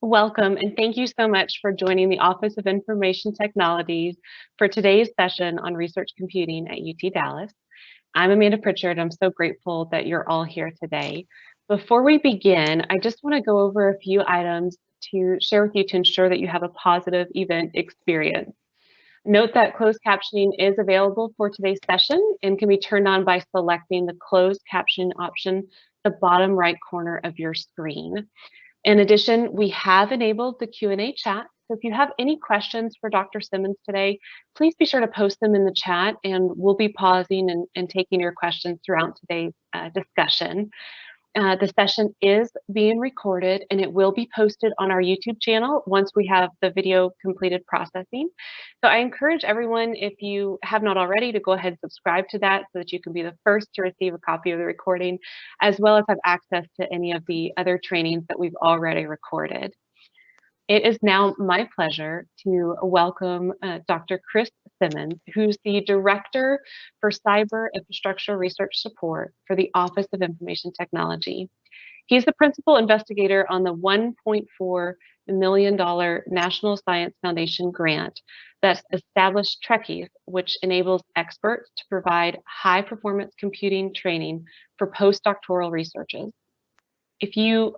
Welcome, and thank you so much for joining the Office of Information Technologies for today's session on research computing at UT Dallas. I'm Amanda Pritchard. I'm so grateful that you're all here today. Before we begin, I just want to go over a few items to share with you to ensure that you have a positive event experience. Note that closed captioning is available for today's session and can be turned on by selecting the closed captioning option, the bottom right corner of your screen. In addition, we have enabled the Q&A chat. So if you have any questions for Dr. Simmons today, please be sure to post them in the chat, and we'll be pausing and taking your questions throughout today's discussion. The session is being recorded, and it will be posted on our YouTube channel once we have the video completed processing. So I encourage everyone, if you have not already, to go ahead and subscribe to that so that you can be the first to receive a copy of the recording, as well as have access to any of the other trainings that we've already recorded. It is now my pleasure to welcome Dr. Chris Simmons, who's the Director for Cyberinfrastructure Research Support for the Office of Information Technology. He's the principal investigator on the $1.4 million National Science Foundation grant that's established TRECIS, which enables experts to provide high-performance computing training for postdoctoral researchers. If you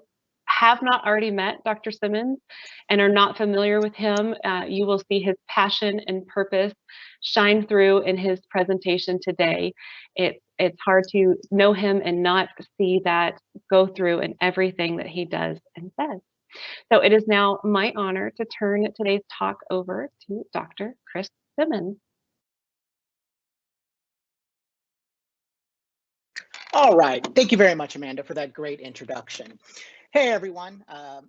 have not already met Dr. Simmons and are not familiar with him, you will see his passion and purpose shine through in his presentation today. It's hard to know him and not see that go through in everything that he does and says. So it is now my honor to turn today's talk over to Dr. Chris Simmons. All right, thank you very much, Amanda, for that great introduction. Hey everyone,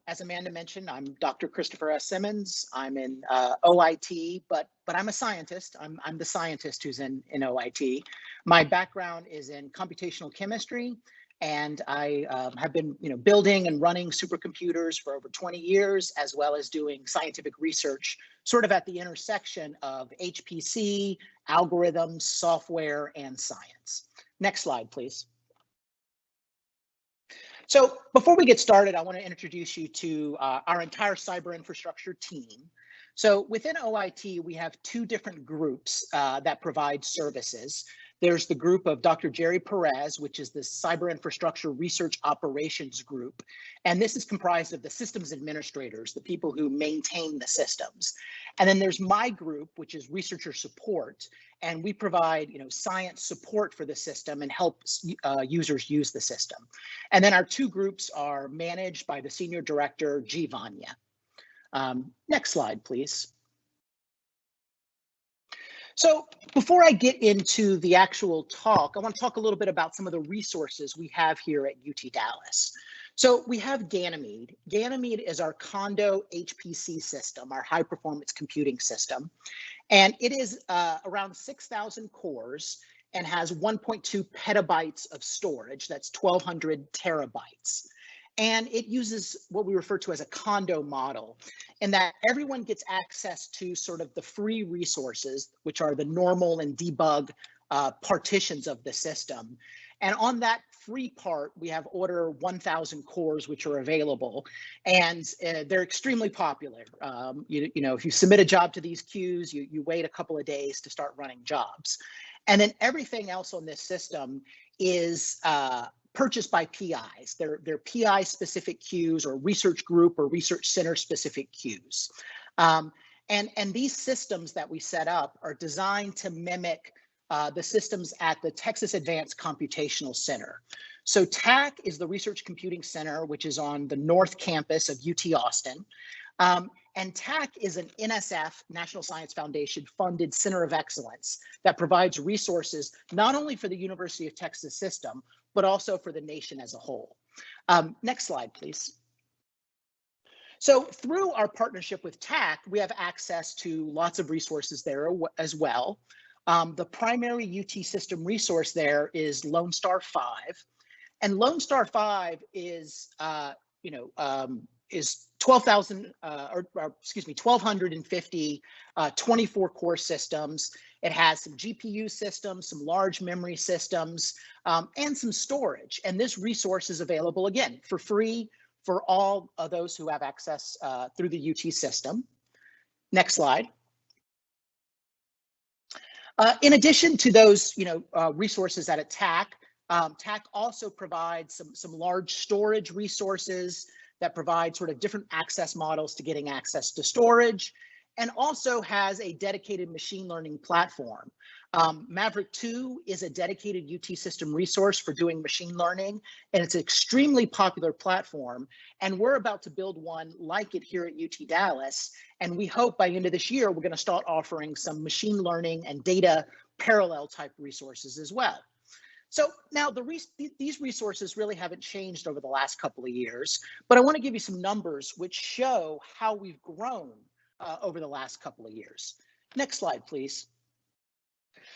as Amanda mentioned, I'm Dr. Christopher S. Simmons. I'm in OIT, but I'm a scientist. I'm the scientist who's in OIT. My background is in computational chemistry, and I have been building and running supercomputers for over 20 years, as well as doing scientific research sort of at the intersection of HPC, algorithms, software, and science. Next slide, please. So before we get started, I want to introduce you to our entire cyber infrastructure team. So within OIT, we have two different groups that provide services. There's the group of Dr. Jerry Perez, which is the Cyber Infrastructure Research Operations Group. And this is comprised of the systems administrators, the people who maintain the systems. And then there's my group, which is researcher support. And we provide science support for the system and help users use the system. And then our two groups are managed by the senior director, G. Vanya. Next slide, please. So before I get into the actual talk, I want to talk a little bit about some of the resources we have here at UT Dallas. So we have Ganymede. Ganymede is our Condo HPC system, our high performance computing system. And it is around 6,000 cores and has 1.2 petabytes of storage. That's 1,200 terabytes. And it uses what we refer to as a condo model, in that everyone gets access to sort of the free resources, which are the normal and debug partitions of the system. And on that free part, we have order 1,000 cores, which are available, and they're extremely popular. If you submit a job to these queues, you wait a couple of days to start running jobs. And then everything else on this system is purchased by PIs. They're PI specific queues or research group or research center specific queues. And these systems that we set up are designed to mimic the systems at the Texas Advanced Computational Center. So TAC is the Research Computing Center, which is on the North Campus of UT Austin. And TAC is an NSF, National Science Foundation funded center of excellence that provides resources not only for the University of Texas system, but also for the nation as a whole. Next slide, please. So through our partnership with TAC, we have access to lots of resources there as well. The primary UT system resource there is Lone Star 5. And Lone Star 5 is 1,250 24 core systems. It has some GPU systems, some large memory systems, and some storage. And this resource is available again for free for all of those who have access through the UT system. Next slide. In addition to those, resources at TAC, TAC also provides some large storage resources that provide sort of different access models to getting access to storage, and also has a dedicated machine learning platform. Maverick 2 is a dedicated UT system resource for doing machine learning, and it's an extremely popular platform. And we're about to build one like it here at UT Dallas. And we hope by the end of this year, we're going to start offering some machine learning and data parallel type resources as well. So now these resources really haven't changed over the last couple of years, but I want to give you some numbers which show how we've grown over the last couple of years. Next slide, please.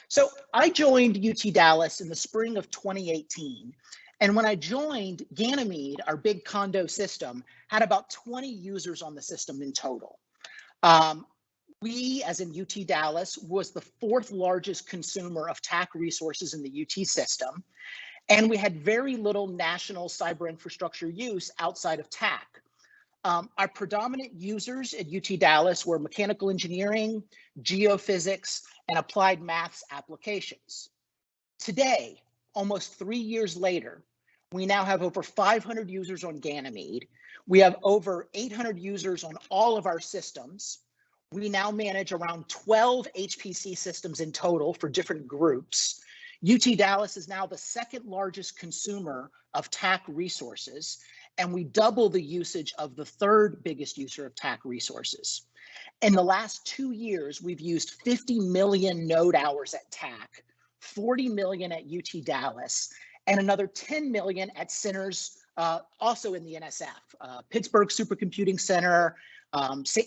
So I joined UT Dallas in the spring of 2018. And when I joined, Ganymede, our big condo system, had about 20 users on the system in total. We, as in UT Dallas, was the 4th largest consumer of TAC resources in the UT system. And we had very little national cyber infrastructure use outside of TAC. Our predominant users at UT Dallas were mechanical engineering, geophysics, and applied maths applications. Today, almost 3 years later, we now have over 500 users on Ganymede. We have over 800 users on all of our systems. We now manage around 12 HPC systems in total for different groups. UT Dallas is now the 2nd largest consumer of TAC resources, and we double the usage of the 3rd biggest user of TAC resources. In the last 2 years, we've used 50 million node hours at TAC, 40 million at UT Dallas, and another 10 million at centers also in the NSF, Pittsburgh Supercomputing Center,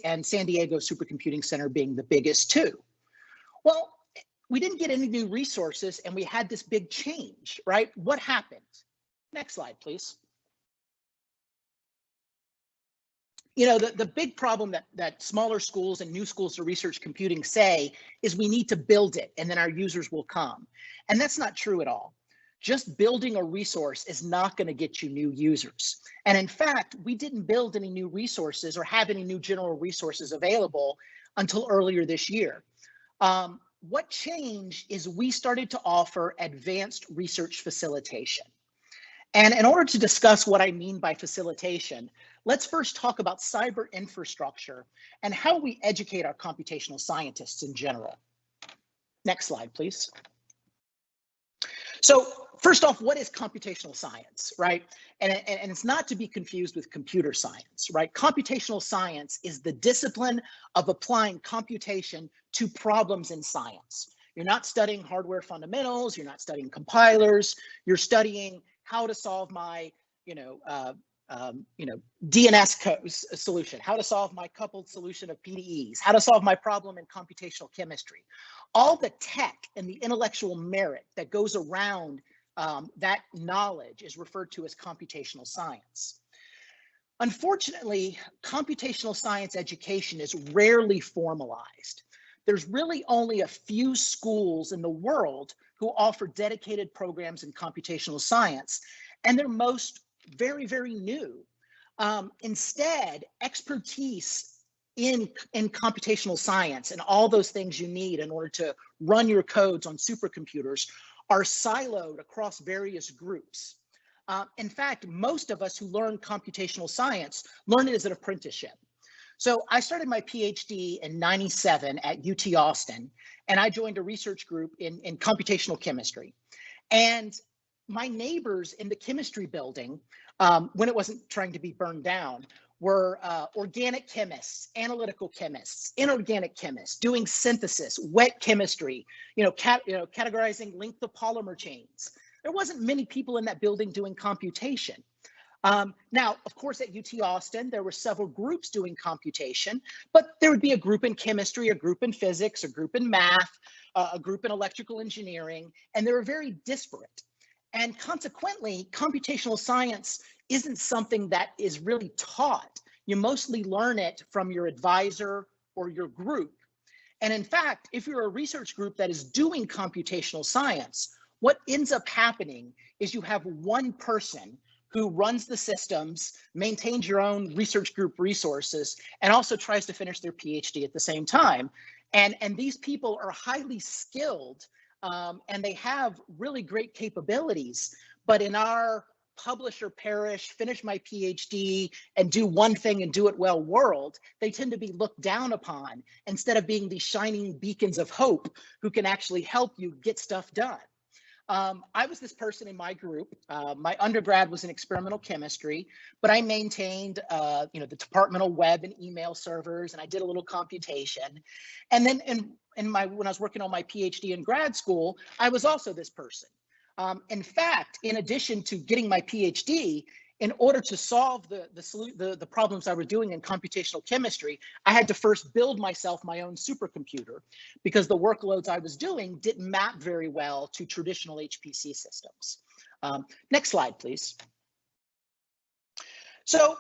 and San Diego Supercomputing Center being the biggest two. Well, we didn't get any new resources and we had this big change, right? What happened? Next slide, please. The big problem that smaller schools and new schools to research computing say is we need to build it and then our users will come. And that's not true at all. Just building a resource is not going to get you new users. And in fact, we didn't build any new resources or have any new general resources available until earlier this year. What changed is we started to offer advanced research facilitation. And in order to discuss what I mean by facilitation, let's first talk about cyber infrastructure and how we educate our computational scientists in general. Next slide, please. So first off, what is computational science, right? And it's not to be confused with computer science, right? Computational science is the discipline of applying computation to problems in science. You're not studying hardware fundamentals, you're not studying compilers, you're studying how to solve my, DNS solution, how to solve my coupled solution of PDEs, how to solve my problem in computational chemistry. All the tech and the intellectual merit that goes around that knowledge is referred to as computational science. Unfortunately, computational science education is rarely formalized. There's really only a few schools in the world who offer dedicated programs in computational science, and they're most very, very new. Instead, expertise in computational science and all those things you need in order to run your codes on supercomputers are siloed across various groups. In fact, most of us who learn computational science learn it as an apprenticeship. So I started my PhD in '97 at UT Austin, and I joined a research group in computational chemistry. And my neighbors in the chemistry building, when it wasn't trying to be burned down, were organic chemists, analytical chemists, inorganic chemists, doing synthesis, wet chemistry, categorizing length of polymer chains. There wasn't many people in that building doing computation. Now, of course, at UT Austin, there were several groups doing computation, but there would be a group in chemistry, a group in physics, a group in math, a group in electrical engineering, and they were very disparate. And consequently, computational science isn't something that is really taught. You mostly learn it from your advisor or your group. And in fact, if you're a research group that is doing computational science, what ends up happening is you have one person who runs the systems, maintains your own research group resources, and also tries to finish their PhD at the same time. And these people are highly skilled, and they have really great capabilities, but in our publish or perish, finish my PhD, and do one thing and do it well world, they tend to be looked down upon instead of being these shining beacons of hope who can actually help you get stuff done. I was this person in my group. My undergrad was in experimental chemistry, but I maintained, the departmental web and email servers, and I did a little computation. And then when I was working on my PhD in grad school, I was also this person. In fact, in addition to getting my PhD, in order to solve the problems I was doing in computational chemistry, I had to first build myself my own supercomputer because the workloads I was doing didn't map very well to traditional HPC systems. Next slide, please. So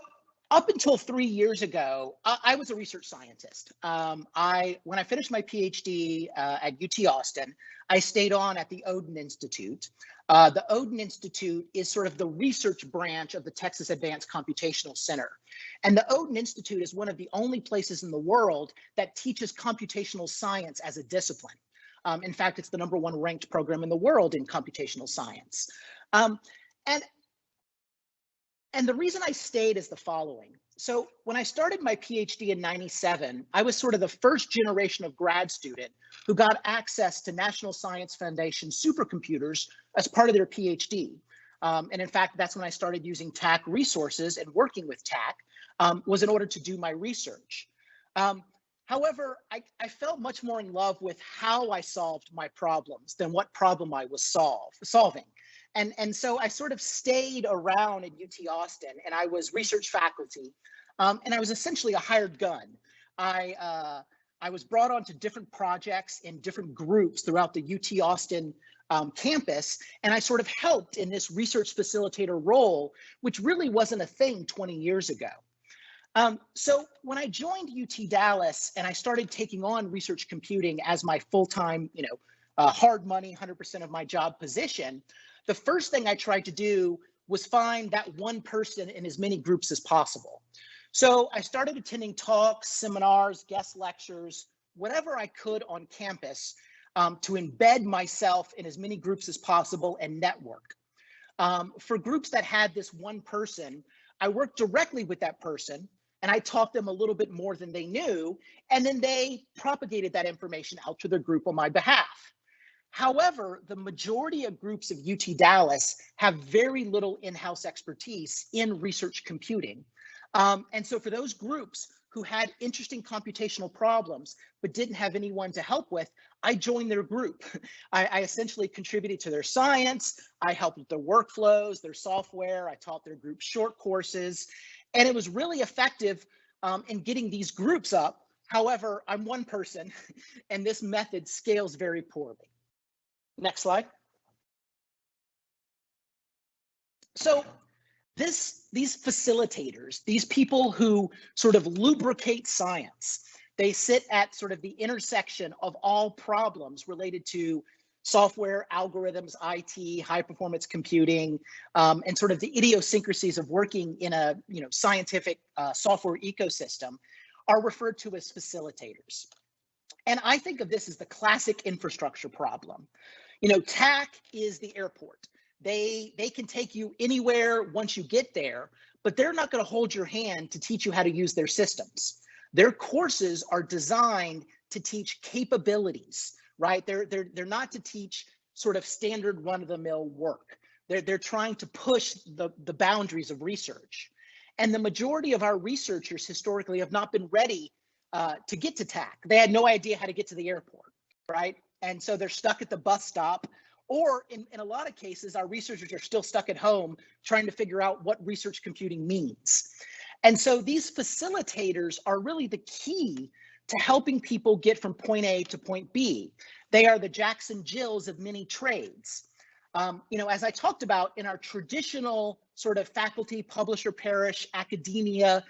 up until 3 years ago, I was a research scientist. When I finished my PhD at UT Austin, I stayed on at the Odin Institute. The Odin Institute is sort of the research branch of the Texas Advanced Computational Center. And the Odin Institute is one of the only places in the world that teaches computational science as a discipline. In fact, it's the #1 ranked program in the world in computational science. And the reason I stayed is the following. So when I started my PhD in '97, I was sort of the first generation of grad student who got access to National Science Foundation supercomputers as part of their PhD. And in fact, that's when I started using TAC resources and working with TAC was in order to do my research. However, I felt much more in love with how I solved my problems than what problem I was solving. And so I sort of stayed around at UT Austin, and I was research faculty, and I was essentially a hired gun. I was brought onto different projects in different groups throughout the UT Austin campus, and I sort of helped in this research facilitator role, which really wasn't a thing 20 years ago. So when I joined UT Dallas and I started taking on research computing as my full-time, hard money, 100% of my job position, the first thing I tried to do was find that one person in as many groups as possible. So I started attending talks, seminars, guest lectures, whatever I could on campus to embed myself in as many groups as possible and network. For groups that had this one person, I worked directly with that person and I taught them a little bit more than they knew, and then they propagated that information out to their group on my behalf. However, the majority of groups of UT Dallas have very little in-house expertise in research computing. And so for those groups who had interesting computational problems, but didn't have anyone to help with, I joined their group. I essentially contributed to their science. I helped with their workflows, their software. I taught their group short courses, and it was really effective in getting these groups up. However, I'm one person, and this method scales very poorly. Next slide. So these facilitators, these people who sort of lubricate science, they sit at sort of the intersection of all problems related to software, algorithms, IT, high performance computing, and sort of the idiosyncrasies of working in a scientific software ecosystem are referred to as facilitators. And I think of this as the classic infrastructure problem. TAC is the airport. They can take you anywhere once you get there, but they're not going to hold your hand to teach you how to use their systems. Their courses are designed to teach capabilities, right? They're not to teach sort of standard run-of-the-mill work. They're trying to push the boundaries of research. And the majority of our researchers historically have not been ready to get to TAC. They had no idea how to get to the airport, right? And so they're stuck at the bus stop, or in a lot of cases, our researchers are still stuck at home trying to figure out what research computing means. And so these facilitators are really the key to helping people get from point A to point B. They are the Jackson Jills of many trades. As I talked about in our traditional sort of faculty, publisher, parish, academia,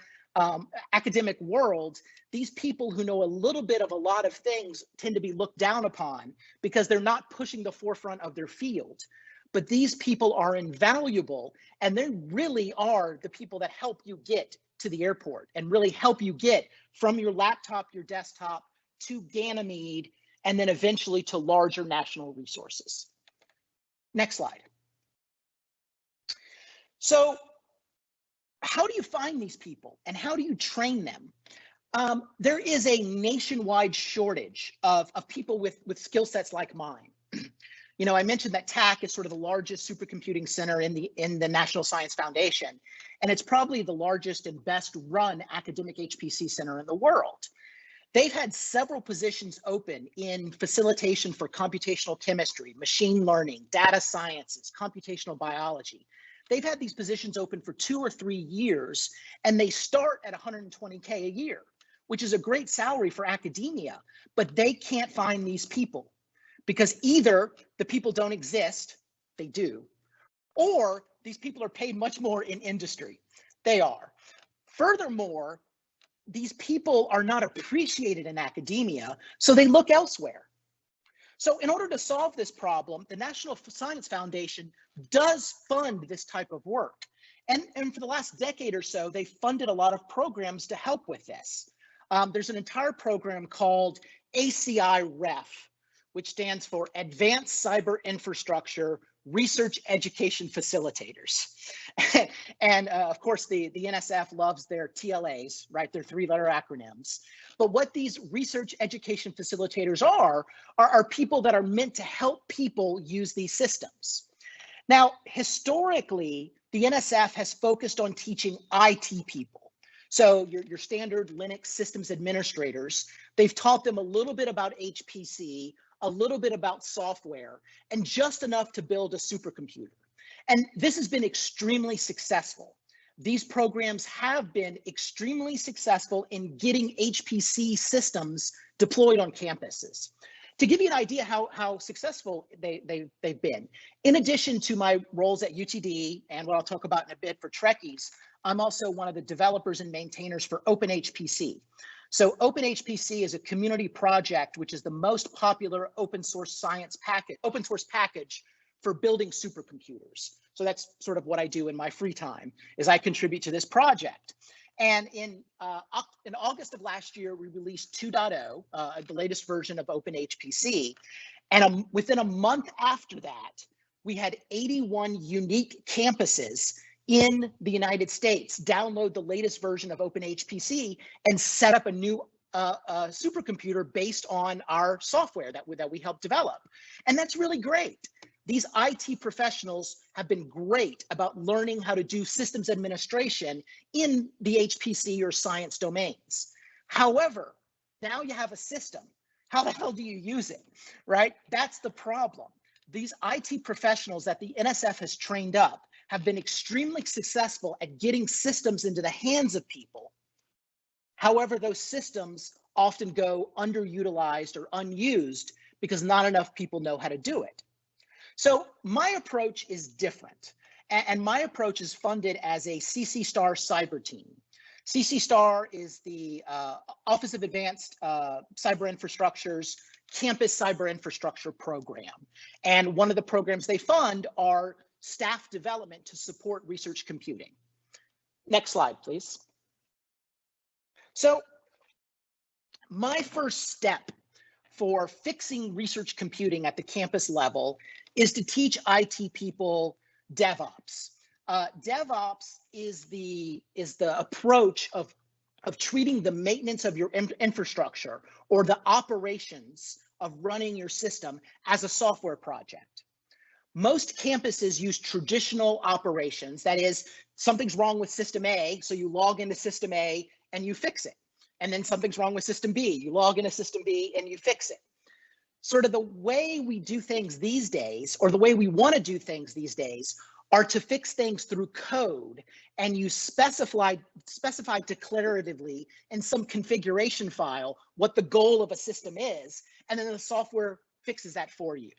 academic world, these people who know a little bit of a lot of things tend to be looked down upon because they're not pushing the forefront of their field. but these people are invaluable, and they really are the people that help you get to the airport and really help you get from your laptop, your desktop, to Ganymede, and then eventually to larger national resources. Next slide. So how do you find these people and how do you train them? There is a nationwide shortage of people with skill sets like mine. You know, I mentioned that TAC is sort of the largest supercomputing center in the National Science Foundation, and it's probably the largest and best run academic HPC center in the world. They've had several positions open in facilitation for computational chemistry, machine learning, data sciences, computational biology. They've had these positions open for 2 or 3 years, and they start at $120K a year, which is a great salary for academia, but they can't find these people because either the people don't exist, they do, or these people are paid much more in industry. They are. Furthermore, these people are not appreciated in academia, so they look elsewhere. So in order to solve this problem, the National Science Foundation does fund this type of work. And for the last decade or so, they funded a lot of programs to help with this. There's an entire program called ACI-REF, which stands for Advanced Cyberinfrastructure Research Education Facilitators. And of course, the NSF loves their TLAs, right? Their 3-letter acronyms. But what these research education facilitators are people that are meant to help people use these systems. Now, historically, the NSF has focused on teaching IT people. So your standard Linux systems administrators, they've taught them a little bit about HPC, a little bit about software, and just enough to build a supercomputer. And this has been extremely successful. These programs have been extremely successful in getting HPC systems deployed on campuses. To give you an idea how successful they've been, in addition to my roles at UTD and what I'll talk about in a bit for TRECIS, I'm also one of the developers and maintainers for OpenHPC. So OpenHPC is a community project, which is the most popular open source package for building supercomputers. So that's sort of what I do in my free time, is I contribute to this project. And in August of last year, we released 2.0, the latest version of OpenHPC. And within a month after that, we had 81 unique campuses in the United States download the latest version of OpenHPC and set up a new supercomputer based on our software that we helped develop. And that's really great. These IT professionals have been great about learning how to do systems administration in the HPC or science domains. However, now you have a system. How the hell do you use it, right? That's the problem. These IT professionals that the NSF has trained up have been extremely successful at getting systems into the hands of people. However, those systems often go underutilized or unused because not enough people know how to do it. So my approach is different, and my approach is funded as a CC Star CyberTeam. CC Star is the Office of Advanced Cyberinfrastructure's campus cyberinfrastructure program. And one of the programs they fund are staff development to support research computing. Next slide, please. So my first step for fixing research computing at the campus level is to teach IT people DevOps. DevOps is the approach of treating the maintenance of your infrastructure or the operations of running your system as a software project. Most campuses use traditional operations. That is, something's wrong with system A, so you log into system A and you fix it. And then something's wrong with system B, you log into system B and you fix it. Sort of the way we do things these days, or the way we want to do things these days, are to fix things through code, and you specify declaratively in some configuration file what the goal of a system is, and then the software fixes that for you.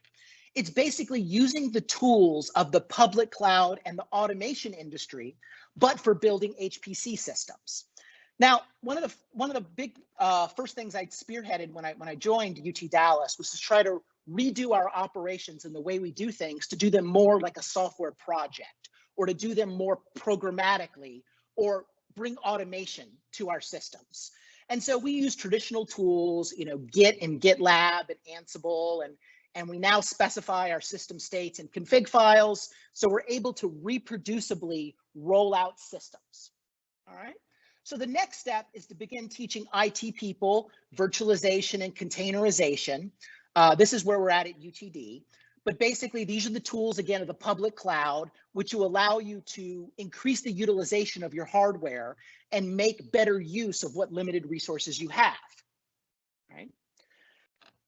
It's basically using the tools of the public cloud and the automation industry, but for building HPC systems. Now, one of the big first things I spearheaded when I joined UT Dallas was to try to redo our operations and the way we do things to do them more like a software project, or to do them more programmatically, or bring automation to our systems. And so we use traditional tools, Git and GitLab and Ansible, and we now specify our system states and config files, so we're able to reproducibly roll out systems. All right. So the next step is to begin teaching IT people virtualization and containerization. This is where we're at UTD. But basically, these are the tools, again, of the public cloud, which will allow you to increase the utilization of your hardware and make better use of what limited resources you have. Right?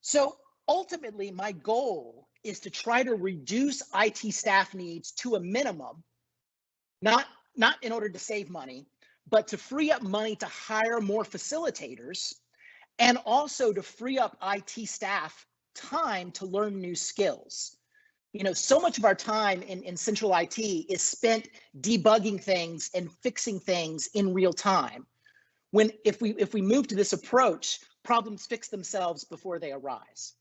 So ultimately, my goal is to try to reduce IT staff needs to a minimum, not in order to save money, but to free up money to hire more facilitators, and also to free up IT staff time to learn new skills. So much of our time in central IT is spent debugging things and fixing things in real time. If we move to this approach, problems fix themselves before they arise.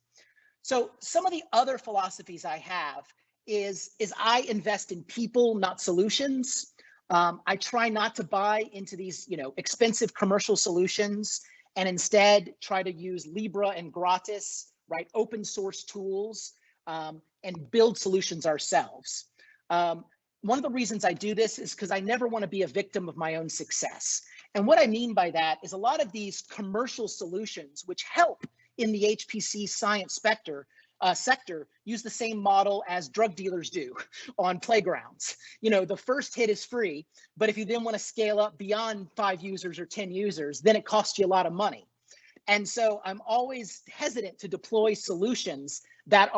So some of the other philosophies I have is I invest in people, not solutions. I try not to buy into these expensive commercial solutions, and instead try to use Libra and Gratis, right, open source tools, and build solutions ourselves. One of the reasons I do this is because I never want to be a victim of my own success. And what I mean by that is a lot of these commercial solutions, which help in the HPC science sector, use the same model as drug dealers do on playgrounds. The first hit is free, but if you then want to scale up beyond 5 users or 10 users, then it costs you a lot of money. And so I'm always hesitant to deploy solutions that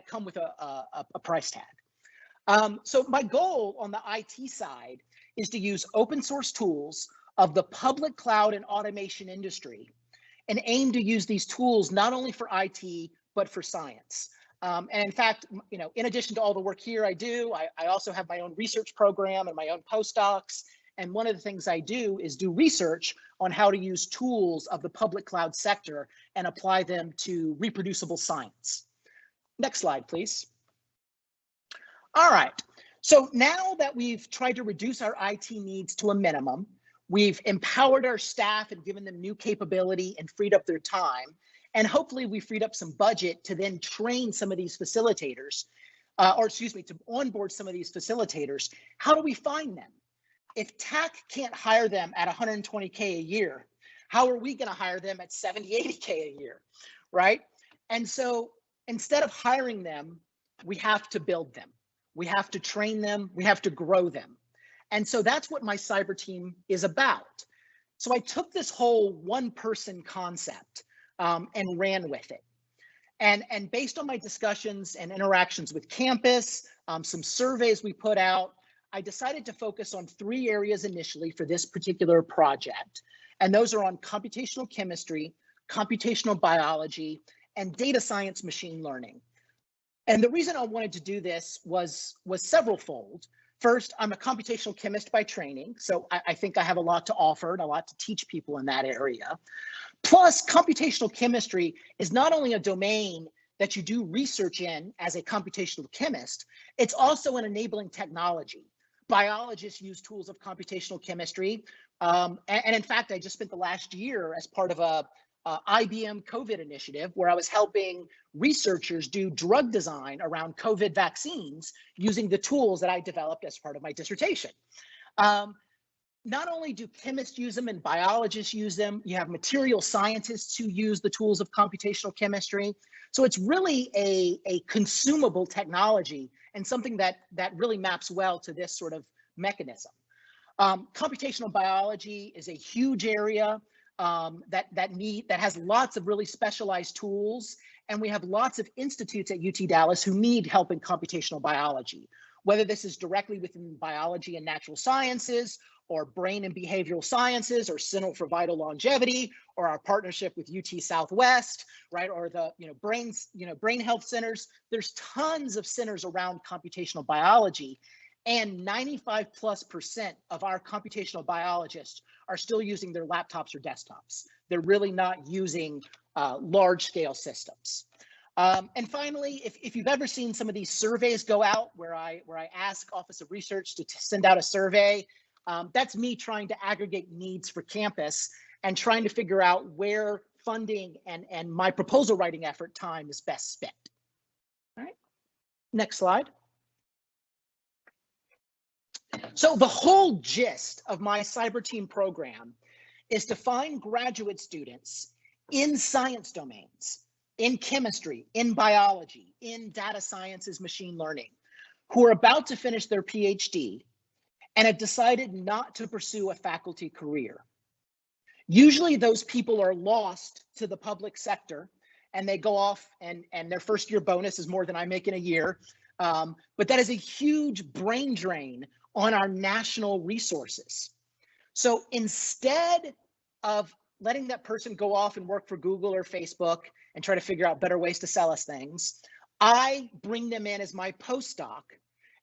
come with a price tag. So my goal on the IT side is to use open source tools of the public cloud and automation industry, and aim to use these tools not only for IT, but for science. And in fact, in addition to all the work here I do, I also have my own research program and my own postdocs. And one of the things I do is do research on how to use tools of the public cloud sector and apply them to reproducible science. Next slide, please. All right. So now that we've tried to reduce our IT needs to a minimum, we've empowered our staff and given them new capability and freed up their time. And hopefully we freed up some budget to then train some of these facilitators, to onboard some of these facilitators. How do we find them? If TAC can't hire them at 120K a year, how are we going to hire them at 70, 80K a year, right? And so instead of hiring them, we have to build them. We have to train them. We have to grow them. And so that's what my cyber team is about. So I took this whole one-person concept and ran with it. And based on my discussions and interactions with campus, some surveys we put out, I decided to focus on 3 areas initially for this particular project. And those are on computational chemistry, computational biology, and data science machine learning. And the reason I wanted to do this was several-fold. First, I'm a computational chemist by training, so I think I have a lot to offer and a lot to teach people in that area. Plus, computational chemistry is not only a domain that you do research in as a computational chemist, it's also an enabling technology. Biologists use tools of computational chemistry. And in fact, I just spent the last year as part of a IBM COVID initiative where I was helping researchers do drug design around COVID vaccines using the tools that I developed as part of my dissertation. Not only do chemists use them and biologists use them, you have material scientists who use the tools of computational chemistry. So it's really a consumable technology and something that really maps well to this sort of mechanism. Computational biology is a huge area that has lots of really specialized tools, and we have lots of institutes at UT Dallas who need help in computational biology, whether this is directly within biology and natural sciences, or brain and behavioral sciences, or Center for Vital Longevity, or our partnership with UT Southwest, right, or the brain health centers. There's tons of centers around computational biology, and 95+% of our computational biologists are still using their laptops or desktops. They're really not using large-scale systems. And finally, if you've ever seen some of these surveys go out where I ask Office of Research to send out a survey, that's me trying to aggregate needs for campus and trying to figure out where funding and my proposal writing effort time is best spent. All right, next slide. So the whole gist of my CyberTeam program is to find graduate students in science domains, in chemistry, in biology, in data sciences, machine learning, who are about to finish their PhD and have decided not to pursue a faculty career. Usually those people are lost to the public sector and they go off and their first year bonus is more than I make in a year. But that is a huge brain drain on our national resources. So instead of letting that person go off and work for Google or Facebook and try to figure out better ways to sell us things, I bring them in as my postdoc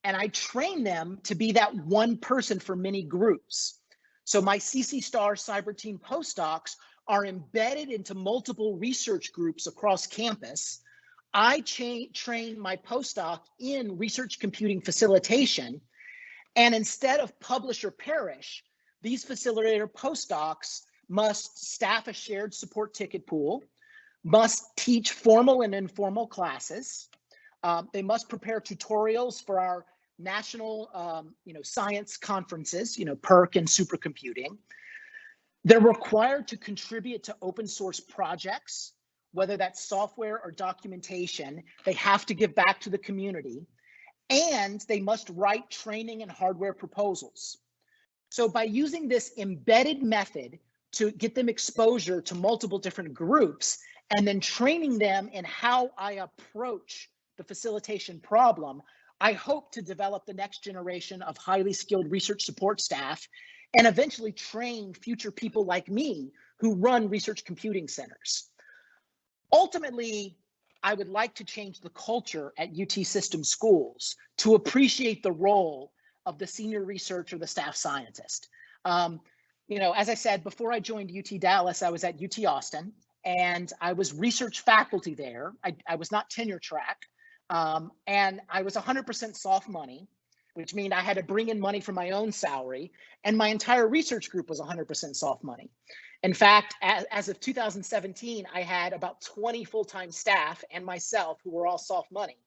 and I train them to be that one person for many groups. So my CC Star CyberTeam postdocs are embedded into multiple research groups across campus. I train my postdoc in research computing facilitation. And instead of publish or perish, these facilitator postdocs must staff a shared support ticket pool, must teach formal and informal classes. They must prepare tutorials for our national science conferences, PERC and supercomputing. They're required to contribute to open source projects, whether that's software or documentation. They have to give back to the community, and they must write training and hardware proposals. So by using this embedded method to get them exposure to multiple different groups and then training them in how I approach the facilitation problem, I hope to develop the next generation of highly skilled research support staff and eventually train future people like me who run research computing centers. Ultimately, I would like to change the culture at UT System schools to appreciate the role of the senior researcher, the staff scientist. As I said, before I joined UT Dallas, I was at UT Austin and I was research faculty there. I was not tenure track. And I was 100% soft money, which means I had to bring in money from my own salary, and my entire research group was 100% soft money. In fact, as of 2017, I had about 20 full-time staff and myself who were all soft money.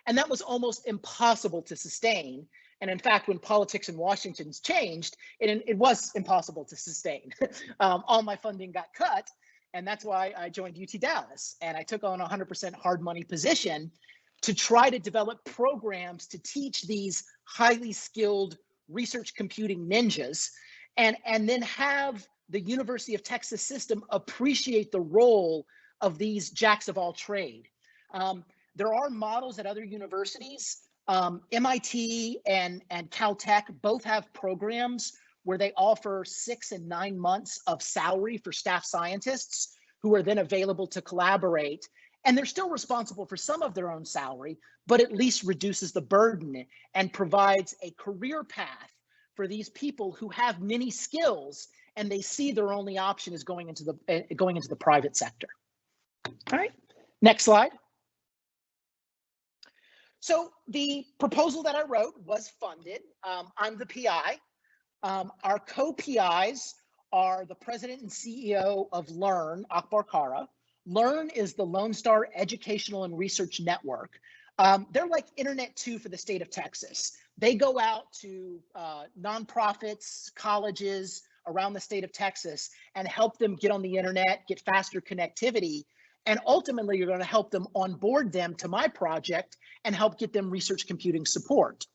And that was almost impossible to sustain. And in fact, when politics in Washington changed, it was impossible to sustain. All my funding got cut, and that's why I joined UT Dallas. And I took on a 100% hard money position to try to develop programs to teach these highly skilled research computing ninjas, and then have the University of Texas system appreciate the role of these jacks of all trade. There are models at other universities. MIT and Caltech both have programs where they offer 6 and 9 months of salary for staff scientists who are then available to collaborate. And they're still responsible for some of their own salary, but at least reduces the burden and provides a career path for these people who have many skills and they see their only option is going into the private sector. All right, next slide. So the proposal that I wrote was funded. I'm the PI. Our co-PIs are the president and CEO of Learn, Akbar Kara. Learn is the Lone Star Educational and Research Network. They're like Internet 2 for the state of Texas. They go out to nonprofits, colleges around the state of Texas and help them get on the internet, get faster connectivity. And ultimately, you're going to help them onboard them to my project and help get them research computing support.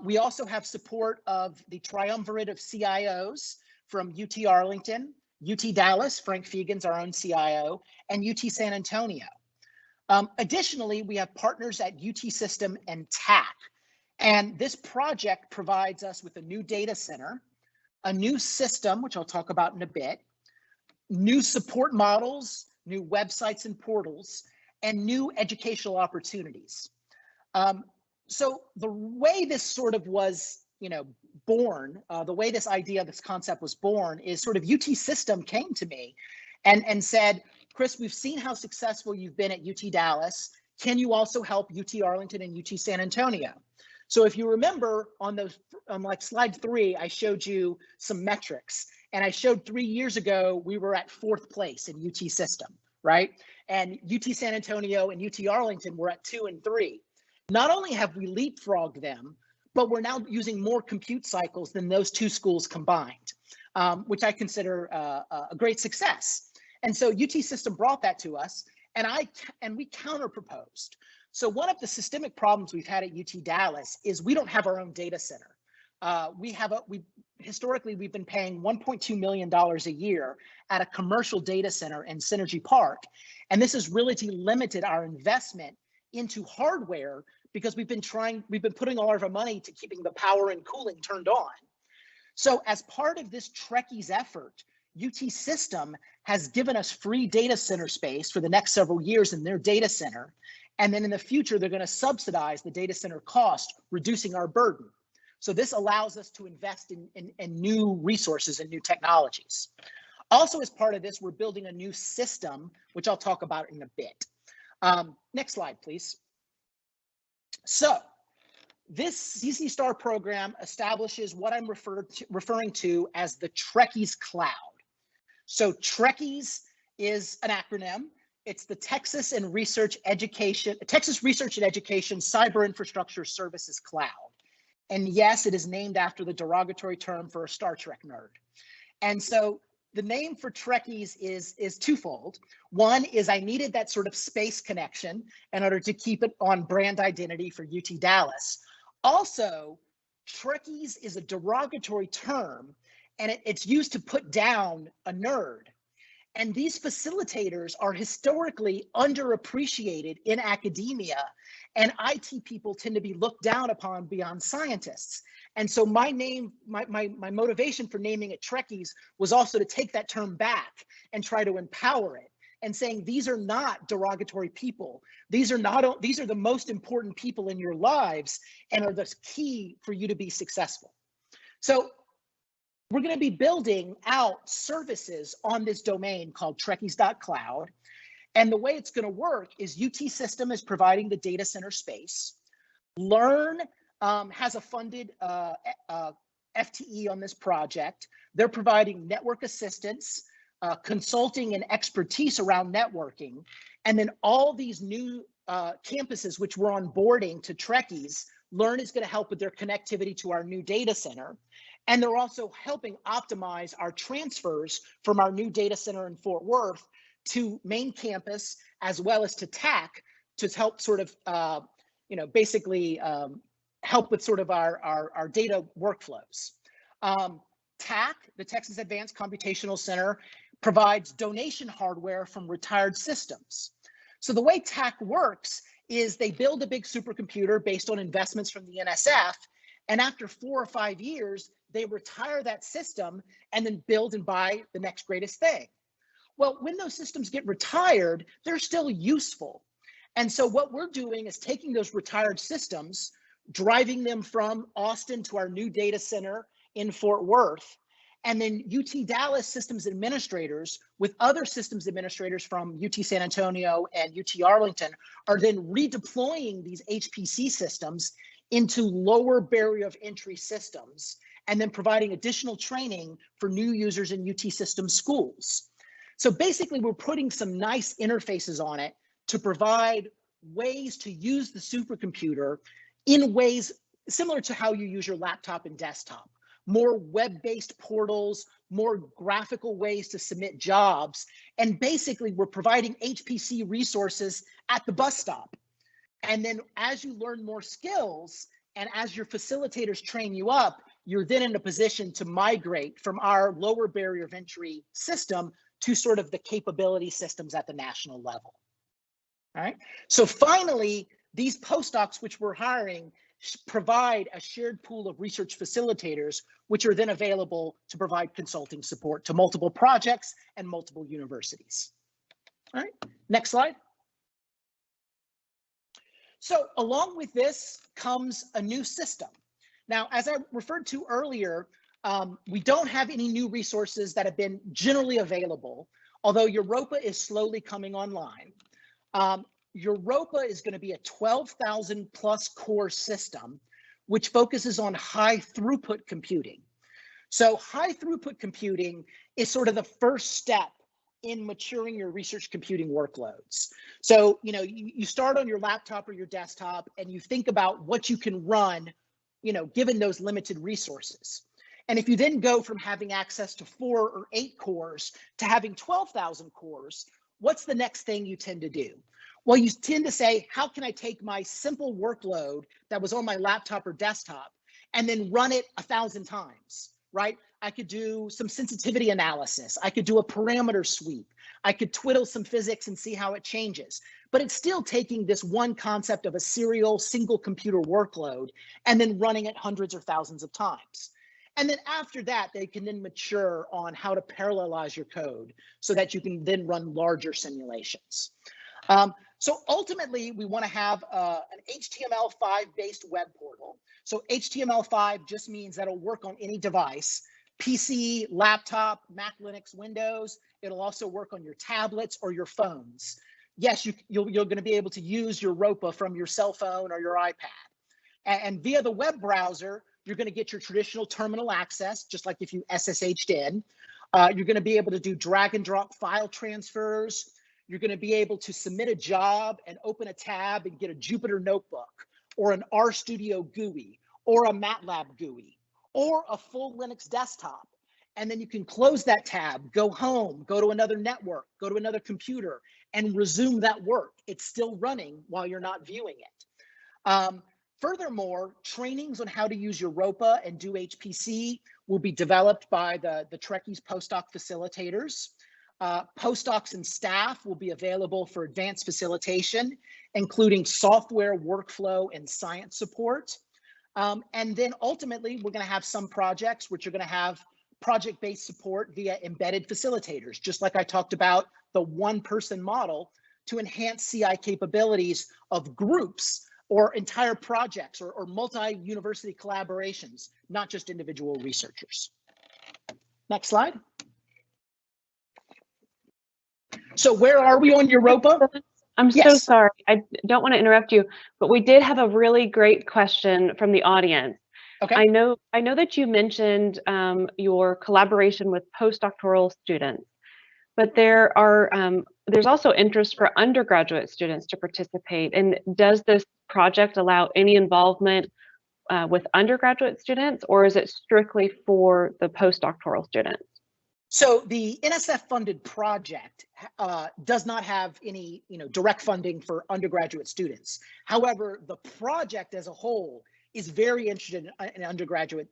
We also have support of the triumvirate of CIOs from UT Arlington, UT Dallas, Frank Fegan's our own CIO, and UT San Antonio. Additionally, we have partners at UT System and TAC. And this project provides us with a new data center, a new system, which I'll talk about in a bit, new support models, new websites and portals, and new educational opportunities. So the way this sort of was, born, the way this idea, this concept was born is sort of UT System came to me and said, Chris, we've seen how successful you've been at UT Dallas. Can you also help UT Arlington and UT San Antonio? So if you remember on like slide 3, I showed you some metrics, and I showed 3 years ago, we were at 4th place in UT system, right? And UT San Antonio and UT Arlington were at 2 and 3. Not only have we leapfrogged them, but we're now using more compute cycles than those 2 schools combined, which I consider a great success. And so UT system brought that to us, and we counter proposed. So one of the systemic problems we've had at UT Dallas is we don't have our own data center. Historically, we've been paying $1.2 million a year at a commercial data center in Synergy Park. And this has really limited our investment into hardware because we've been putting all of our money to keeping the power and cooling turned on. So as part of this TRECIS effort, UT System has given us free data center space for the next several years in their data center. And then in the future, they're going to subsidize the data center cost, reducing our burden. So this allows us to invest in new resources and new technologies. Also, as part of this, we're building a new system, which I'll talk about in a bit. Next slide, please. So this CC Star program establishes what I'm referring to as the TRECIS cloud. So TRECIS is an acronym. It's the Texas Research and Education Cyberinfrastructure Services Cloud. And yes, it is named after the derogatory term for a Star Trek nerd. And so the name for TRECIS is twofold. One is I needed that sort of space connection in order to keep it on brand identity for UT Dallas. Also, TRECIS is a derogatory term, and it's used to put down a nerd. And these facilitators are historically underappreciated in academia, and IT people tend to be looked down upon beyond scientists. And so my motivation for naming it TRECIS was also to take that term back and try to empower it and saying these are not derogatory people. These are the most important people in your lives and are the key for you to be successful. So we're going to be building out services on this domain called trecis.cloud. And the way it's going to work is UT System is providing the data center space. Learn has a funded FTE on this project. They're providing network assistance, consulting and expertise around networking. And then all these new campuses, which we're onboarding to TRECIS, Learn is going to help with their connectivity to our new data center. And they're also helping optimize our transfers from our new data center in Fort Worth to main campus, as well as to TAC, to help sort of, basically help with sort of our data workflows. TAC, the Texas Advanced Computational Center, provides donation hardware from retired systems. So the way TAC works is they build a big supercomputer based on investments from the NSF, and after 4 or 5 years, they retire that system and then build and buy the next greatest thing. Well, when those systems get retired, they're still useful. And so what we're doing is taking those retired systems, driving them from Austin to our new data center in Fort Worth, and then UT Dallas systems administrators with other systems administrators from UT San Antonio and UT Arlington are then redeploying these HPC systems into lower barrier of entry systems, and then providing additional training for new users in UT system schools. So basically, we're putting some nice interfaces on it to provide ways to use the supercomputer in ways similar to how you use your laptop and desktop. More web-based portals, more graphical ways to submit jobs, and basically we're providing HPC resources at the bus stop. And then as you learn more skills and as your facilitators train you up, you're then in a position to migrate from our lower barrier of entry system to sort of the capability systems at the national level. All right. So finally, these postdocs which we're hiring provide a shared pool of research facilitators, which are then available to provide consulting support to multiple projects and multiple universities. All right, next slide. So along with this comes a new system. Now, as I referred to earlier, we don't have any new resources that have been generally available, although Europa is slowly coming online, Europa is going to be a 12,000 plus core system, which focuses on high throughput computing. So high throughput computing is sort of the first step in maturing your research computing workloads. So, you start on your laptop or your desktop and you think about what you can run, given those limited resources. And if you then go from having access to 4 or 8 cores to having 12,000 cores, what's the next thing you tend to do? Well, you tend to say, how can I take my simple workload that was on my laptop or desktop and then run it 1,000 times, right? I could do some sensitivity analysis. I could do a parameter sweep. I could twiddle some physics and see how it changes. But it's still taking this one concept of a serial single computer workload and then running it hundreds or thousands of times. And then after that, they can then mature on how to parallelize your code so that you can then run larger simulations. So ultimately, we want to have an HTML5 based web portal. So HTML5 just means that it'll work on any device, PC, laptop, Mac, Linux, Windows. It'll also work on your tablets or your phones. Yes, you're going to be able to use Europa from your cell phone or your iPad. And via the web browser, you're going to get your traditional terminal access, just like if you SSH'd in. You're going to be able to do drag and drop file transfers. You're going to be able to submit a job and open a tab and get a Jupyter notebook or an RStudio GUI or a MATLAB GUI or a full Linux desktop. And then you can close that tab, go home, go to another network, go to another computer, and resume that work. It's still running while you're not viewing it. Furthermore, trainings on how to use Europa and do HPC will be developed by the TRECIS postdoc facilitators. Postdocs and staff will be available for advanced facilitation, including software, workflow, and science support. And then ultimately, we're going to have some projects which are going to have project-based support via embedded facilitators, just like I talked about the one-person model to enhance CI capabilities of groups or entire projects or multi-university collaborations, not just individual researchers. Next slide. So where are we on Europa? I'm so sorry. I don't want to interrupt you, but we did have a really great question from the audience. Okay. I know that you mentioned your collaboration with postdoctoral students, but there's also interest for undergraduate students to participate. And does this project allow any involvement with undergraduate students, or is it strictly for the postdoctoral students? So the NSF-funded project does not have any, direct funding for undergraduate students. However, the project as a whole is very interested in undergraduate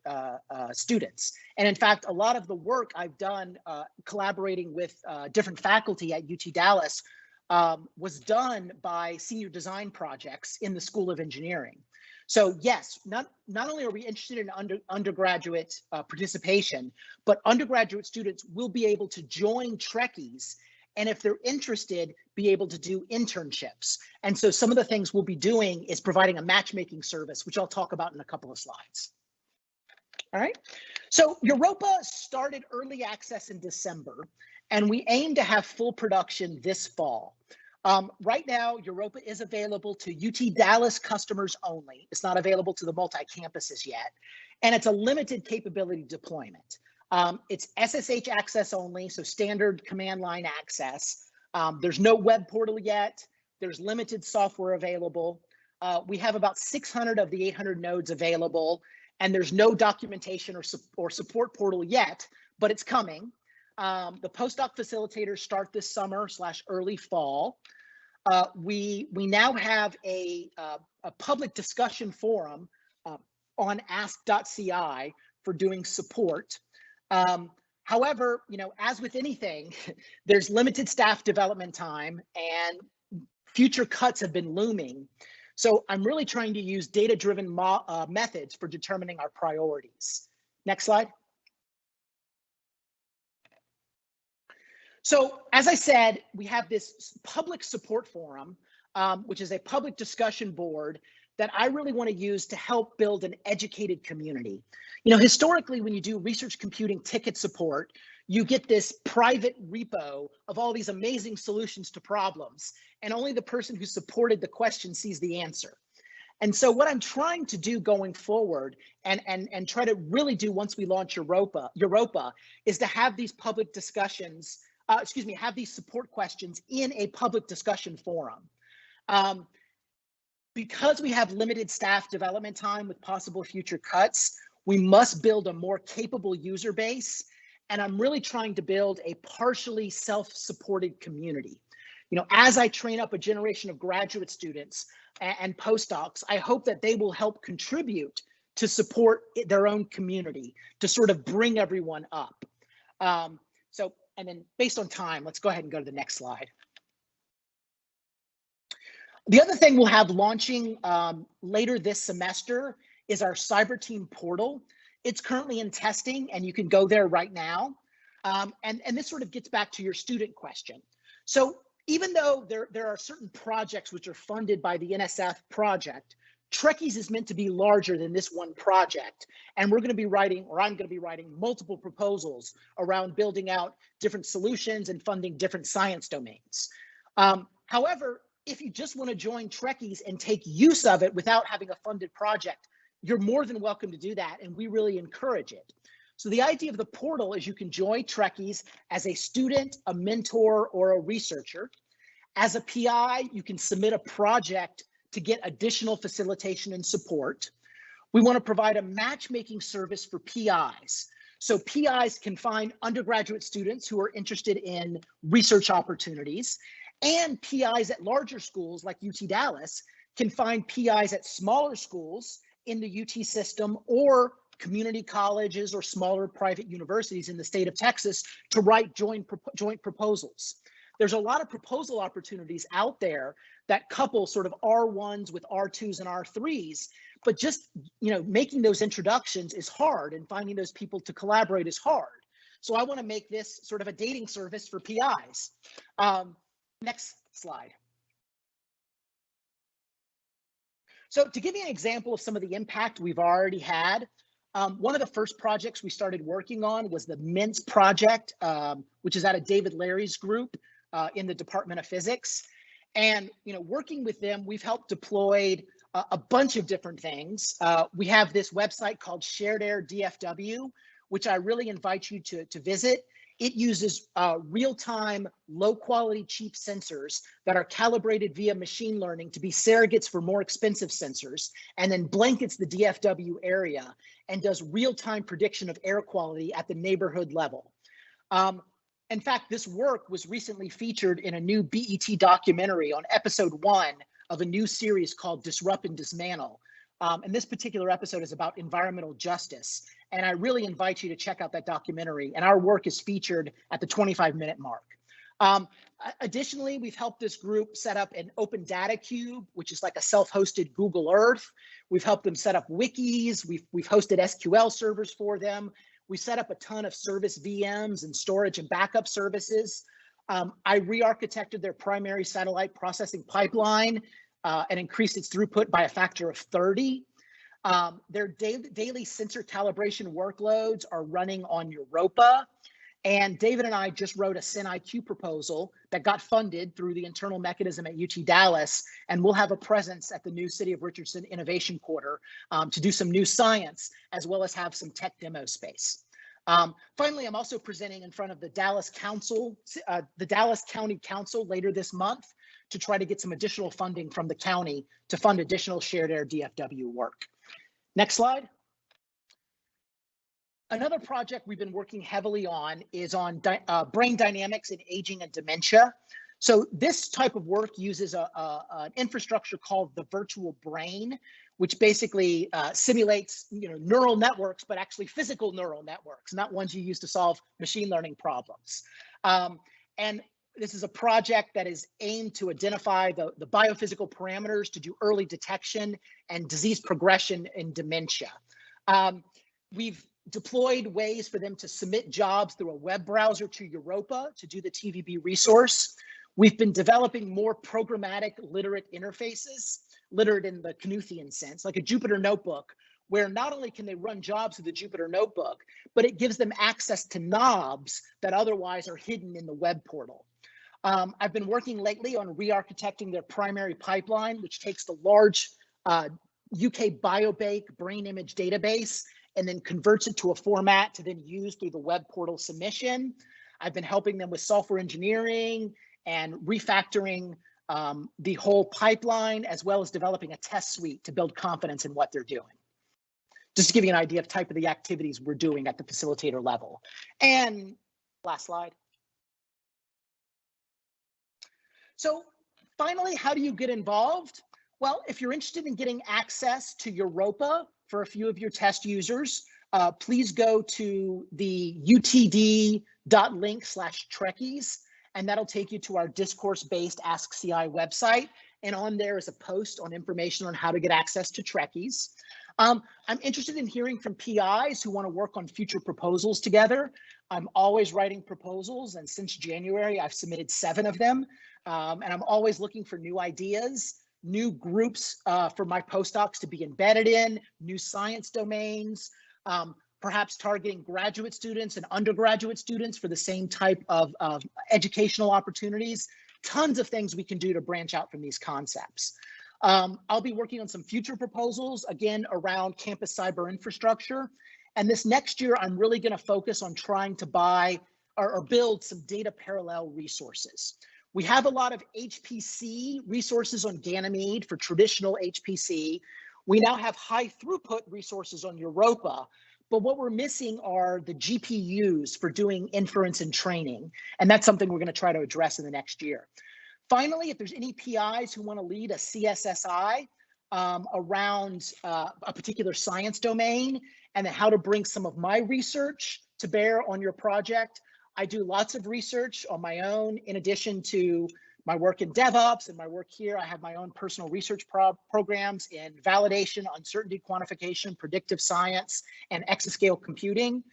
students. And in fact, a lot of the work I've done collaborating with different faculty at UT Dallas was done by senior design projects in the School of Engineering. So yes, not only are we interested in undergraduate participation, but undergraduate students will be able to join TRECIS, and if they're interested, be able to do internships. And so some of the things we'll be doing is providing a matchmaking service, which I'll talk about in a couple of slides. All right, so Europa started early access in December, and we aim to have full production this fall. Right now, Europa is available to UT Dallas customers only. It's not available to the multi-campuses yet, and it's a limited capability deployment. It's SSH access only, so standard command line access. There's no web portal yet. There's limited software available. We have about 600 of the 800 nodes available, and there's no documentation or support portal yet, but it's coming. The postdoc facilitators start this summer / early fall. We now have a public discussion forum on ask.ci for doing support. However, as with anything, there's limited staff development time and future cuts have been looming. So I'm really trying to use data-driven methods for determining our priorities. Next slide. So as I said, we have this public support forum, which is a public discussion board that I really want to use to help build an educated community. Historically, when you do research computing ticket support, you get this private repo of all these amazing solutions to problems, and only the person who supported the question sees the answer. And so what I'm trying to do going forward and try to really do once we launch Europa is to have these public discussions, have these support questions in a public discussion forum. Because we have limited staff development time with possible future cuts, we must build a more capable user base. And I'm really trying to build a partially self-supported community. You know, as I train up a generation of graduate students and postdocs, I hope that they will help contribute to support their own community, to sort of bring everyone up. And then based on time, let's go ahead and go to the next slide. The other thing we'll have launching later this semester is our CyberTeam Portal. It's currently in testing, and you can go there right now. And this sort of gets back to your student question. So even though there are certain projects which are funded by the NSF project, TRECIS is meant to be larger than this one project. And we're going to be writing, or I'm going to be writing, multiple proposals around building out different solutions and funding different science domains. However, if you just want to join TRECIS and take use of it without having a funded project, you're more than welcome to do that, and we really encourage it. So the idea of the portal is you can join TRECIS as a student, a mentor, or a researcher. As a PI, you can submit a project to get additional facilitation and support. We want to provide a matchmaking service for PIs. So PIs can find undergraduate students who are interested in research opportunities, and PIs at larger schools like UT Dallas can find PIs at smaller schools in the UT system or community colleges or smaller private universities in the state of Texas to write joint proposals. There's a lot of proposal opportunities out there that couple sort of R1s with R2s and R3s, but just, you know, making those introductions is hard, and finding those people to collaborate is hard. So I want to make this sort of a dating service for PIs. Next slide. So to give you an example of some of the impact we've already had, one of the first projects we started working on was the MINTS project, which is out of David Larry's group in the Department of Physics. And, you know, working with them, we've helped deploy a bunch of different things. We have this website called Shared Air DFW, which I really invite you to visit. It uses real-time, low-quality, cheap sensors that are calibrated via machine learning to be surrogates for more expensive sensors, and then blankets the DFW area and does real-time prediction of air quality at the neighborhood level. In fact, this work was recently featured in a new BET documentary on episode 1 of a new series called Disrupt and Dismantle. And this particular episode is about environmental justice. And I really invite you to check out that documentary. And our work is featured at the 25-minute mark. Additionally, we've helped this group set up an open data cube, which is like a self-hosted Google Earth. We've helped them set up wikis. We've hosted SQL servers for them. We set up a ton of service VMs and storage and backup services. I re-architected their primary satellite processing pipeline and increased its throughput by a factor of 30. Their daily sensor calibration workloads are running on Europa. And David and I just wrote a SynIQ proposal that got funded through the internal mechanism at UT Dallas, and we'll have a presence at the new City of Richardson Innovation Quarter to do some new science, as well as have some tech demo space. Finally, I'm also presenting in front of the Dallas Council, the Dallas County Council later this month to try to get some additional funding from the county to fund additional shared air DFW work. Next slide. Another project we've been working heavily on is on brain dynamics in aging and dementia. So this type of work uses an infrastructure called the virtual brain, which basically simulates, you know, neural networks, but actually physical neural networks, not ones you use to solve machine learning problems. And this is a project that is aimed to identify the biophysical parameters to do early detection and disease progression in dementia. We've deployed ways for them to submit jobs through a web browser to Europa to do the TVB resource. We've been developing more programmatic literate interfaces, literate in the Knuthean sense, like a Jupyter notebook, where not only can they run jobs through the Jupyter Notebook, but it gives them access to knobs that otherwise are hidden in the web portal. I've been working lately on re-architecting their primary pipeline, which takes the large UK biobank brain image database and then converts it to a format to then use through the web portal submission. I've been helping them with software engineering and refactoring the whole pipeline, as well as developing a test suite to build confidence in what they're doing. Just to give you an idea of type of the activities we're doing at the facilitator level. And last slide. So finally, how do you get involved? Well, if you're interested in getting access to Europa for a few of your test users, please go to the utd.link/trecis, and that'll take you to our discourse-based Ask CI website. And on there is a post on information on how to get access to trecis. I'm interested in hearing from PIs who want to work on future proposals together. I'm always writing proposals, and since January, I've submitted 7 of them. And I'm always looking for new ideas, new groups for my postdocs to be embedded in, new science domains, perhaps targeting graduate students and undergraduate students for the same type of educational opportunities. Tons of things we can do to branch out from these concepts. I'll be working on some future proposals, again, around campus cyber infrastructure. And this next year, I'm really going to focus on trying to buy or build some data parallel resources. We have a lot of HPC resources on Ganymede for traditional HPC. We now have high throughput resources on Europa, but what we're missing are the GPUs for doing inference and training. And that's something we're going to try to address in the next year. Finally, if there's any PIs who want to lead a CSSI around a particular science domain and how to bring some of my research to bear on your project, I do lots of research on my own. In addition to my work in DevOps and my work here, I have my own personal research programs in validation, uncertainty quantification, predictive science, and exascale computing.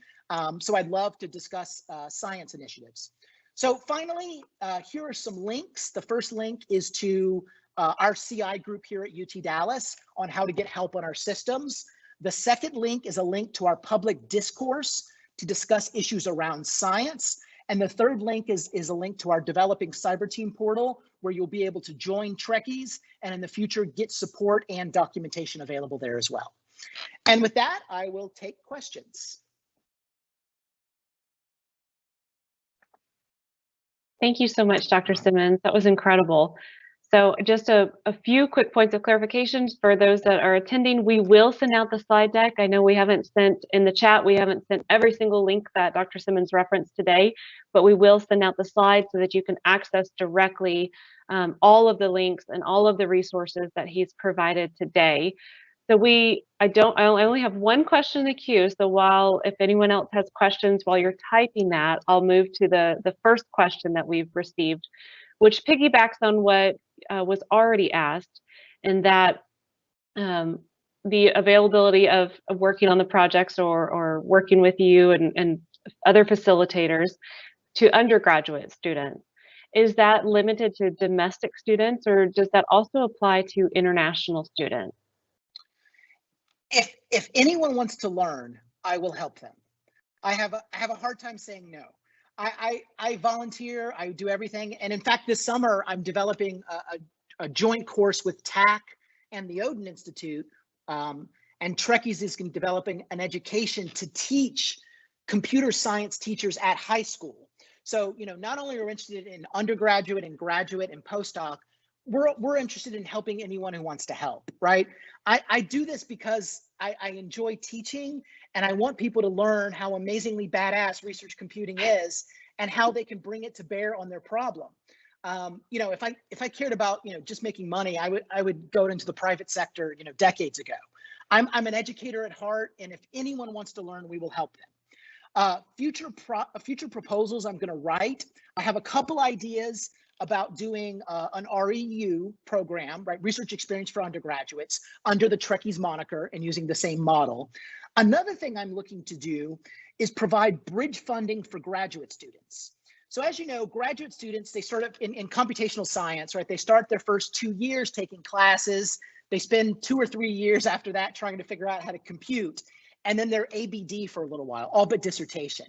So I'd love to discuss science initiatives. So finally, here are some links. The first link is to our CI group here at UT Dallas on how to get help on our systems. The second link is a link to our public discourse to discuss issues around science. And the third link is a link to our developing CyberTeam Portal, where you'll be able to join trecis and in the future get support and documentation available there as well. And with that, I will take questions. Thank you so much, Dr. Simmons. That was incredible. So just a few quick points of clarifications for those that are attending. We will send out the slide deck. I know we haven't sent in the chat, we haven't sent every single link that Dr. Simmons referenced today, but we will send out the slides so that you can access directly all of the links and all of the resources that he's provided today. So I only have one question in the queue. So if anyone else has questions while you're typing that, I'll move to the first question that we've received, which piggybacks on what was already asked, and that the availability of working on the projects or working with you and other facilitators to undergraduate students. Is that limited to domestic students, or does that also apply to international students? If anyone wants to learn, I will help them. I have a hard time saying no. I volunteer, I do everything. And in fact, this summer, I'm developing a joint course with TAC and the Odin Institute. And trecis is developing an education to teach computer science teachers at high school. So, not only are we interested in undergraduate and graduate and postdoc, we're interested in helping anyone who wants to help, right? I do this because I enjoy teaching, and I want people to learn how amazingly badass research computing is and how they can bring it to bear on their problem. If I cared about just making money, I would go into the private sector decades ago. I'm an educator at heart, and if anyone wants to learn, we will help them. Future proposals I'm going to write. I have a couple ideas about doing an REU program, right? Research experience for undergraduates under the trecis moniker and using the same model. Another thing I'm looking to do is provide bridge funding for graduate students. So as you know, graduate students, they start in computational science, right? They start their first 2 years taking classes. They spend 2 or 3 years after that trying to figure out how to compute, and then they're ABD for a little while, all but dissertation.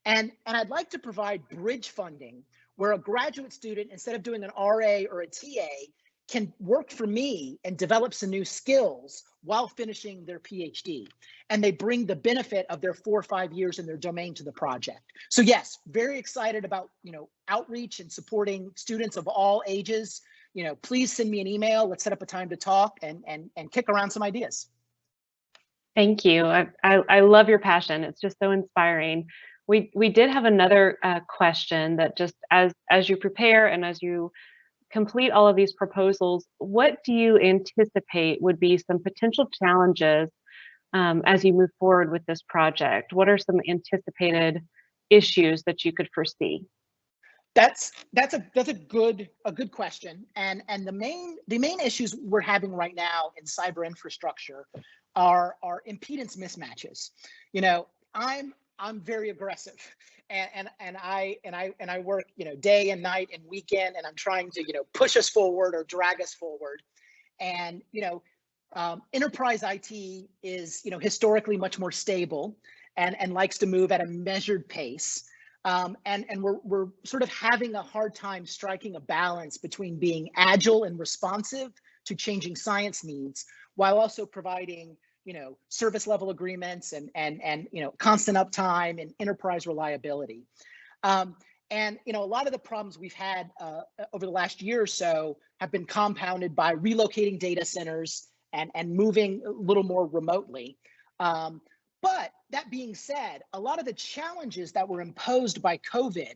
And I'd like to provide bridge funding where a graduate student, instead of doing an RA or a TA, can work for me and develop some new skills while finishing their PhD. And they bring the benefit of their 4 or 5 years in their domain to the project. So yes, very excited about, outreach and supporting students of all ages. Please send me an email. Let's set up a time to talk and kick around some ideas. Thank you. I love your passion. It's just so inspiring. We did have another question that just as you prepare and as you complete all of these proposals, what do you anticipate would be some potential challenges as you move forward with this project? What are some anticipated issues that you could foresee? That's a good question, and the main issues we're having right now in cyber infrastructure are impedance mismatches. I'm very aggressive, and I work day and night and weekend, and I'm trying to push us forward or drag us forward, and enterprise IT is historically much more stable and likes to move at a measured pace. And we're sort of having a hard time striking a balance between being agile and responsive to changing science needs, while also providing service level agreements and constant uptime and enterprise reliability. And a lot of the problems we've had over the last year or so have been compounded by relocating data centers and moving a little more remotely. But that being said, a lot of the challenges that were imposed by COVID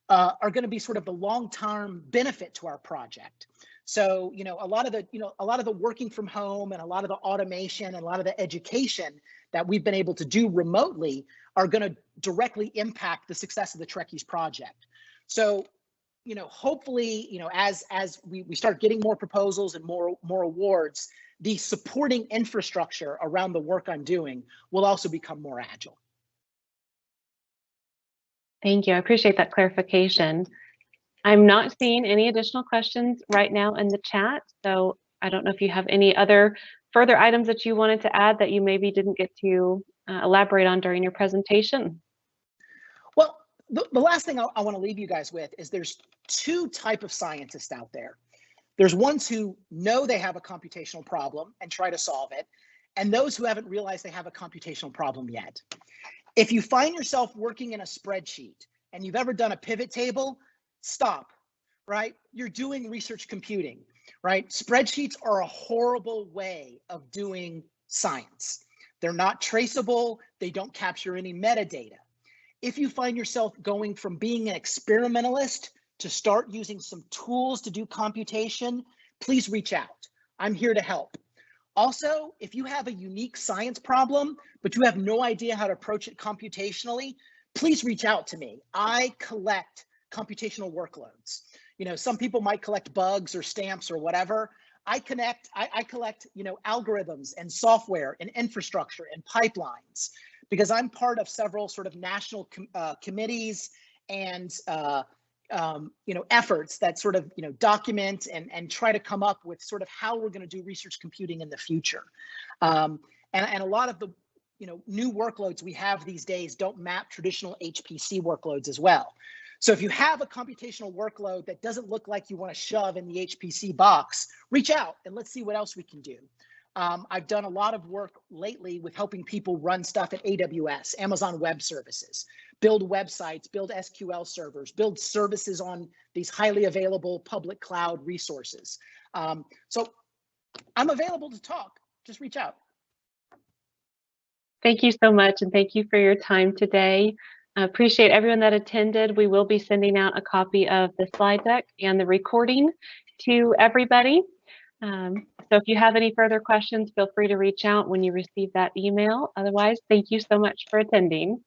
are going to be sort of the long-term benefit to our project. So, a lot of the working from home and a lot of the automation and a lot of the education that we've been able to do remotely are going to directly impact the success of the TRECIS project. So, hopefully, as we start getting more proposals and more awards, the supporting infrastructure around the work I'm doing will also become more agile. Thank you. I appreciate that clarification. I'm not seeing any additional questions right now in the chat, so I don't know if you have any other further items that you wanted to add that you maybe didn't get to elaborate on during your presentation. Well, the last thing I want to leave you guys with is there's 2 types of scientists out there. There's ones who know they have a computational problem and try to solve it, and those who haven't realized they have a computational problem yet. If you find yourself working in a spreadsheet and you've ever done a pivot table, stop, right? You're doing research computing, right? Spreadsheets are a horrible way of doing science. They're not traceable. They don't capture any metadata. If you find yourself going from being an experimentalist to start using some tools to do computation, please reach out. I'm here to help. Also, if you have a unique science problem, but you have no idea how to approach it computationally, please reach out to me. I collect computational workloads. Some people might collect bugs or stamps or whatever. I collect algorithms and software and infrastructure and pipelines, because I'm part of several sort of national committees and efforts that sort of document and try to come up with sort of how we're going to do research computing in the future. And a lot of the new workloads we have these days don't map traditional HPC workloads as well. So if you have a computational workload that doesn't look like you want to shove in the HPC box, reach out and let's see what else we can do. I've done a lot of work lately with helping people run stuff at AWS, Amazon Web Services, build websites, build SQL servers, build services on these highly available public cloud resources. So I'm available to talk. Just reach out. Thank you so much, and thank you for your time today. I appreciate everyone that attended. We will be sending out a copy of the slide deck and the recording to everybody. So if you have any further questions, feel free to reach out when you receive that email. Otherwise, thank you so much for attending.